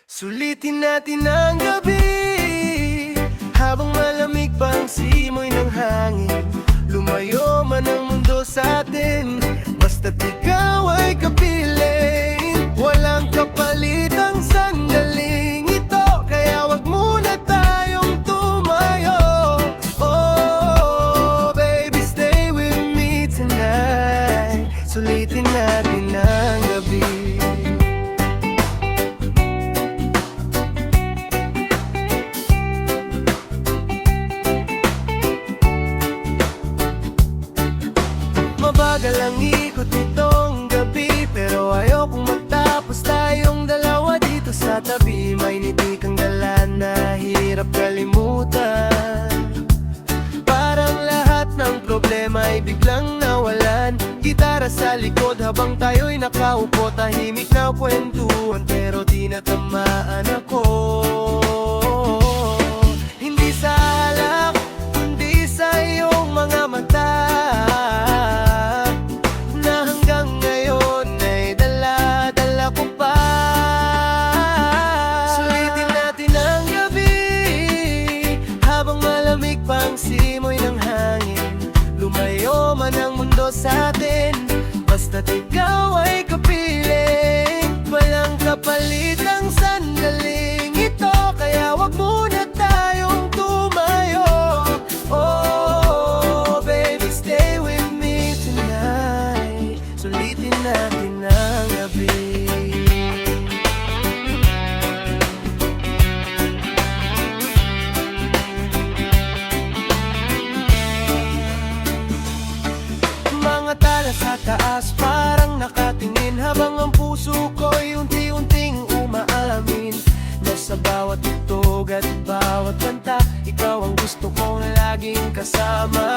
Sulitin natin ang gabi habang malamig pang simoy ng hangin. Lumayo man ang mundo sa atin, basta't ikaw ay kapiling. Walang kapalit ang sandaling ito, kaya wag muna tayong tumayo. Oh, baby, stay with me tonight. Sulitin natin ang gabi. Mabagal ang ikot nitong gabi, pero ayokong matapos tayong dalawa dito sa tabi. May ngiti kang dala na hirap kalimutan, parang lahat ng problema ay biglang nawalan. Gitara sa likod habang tayo'y nakaupo, tahimik na kwentuhan pero di natamaan ako. Hindi sa alak, kundi sa iyong mga mata, pang simoy ng hangin. Lumayo man ang mundo sa atin, basta't ikaw ay kapiling. Walang kapalit ang sandaling ito, kaya wag muna tayong tumayo. Oh, baby, stay with me tonight. Sulitin natin ang gabi. Sa taas parang nakatingin, habang ang puso ko'y unti-unting umaalamin. Nasa bawat tugtog at bawat kanta, ikaw ang gusto kong laging kasama.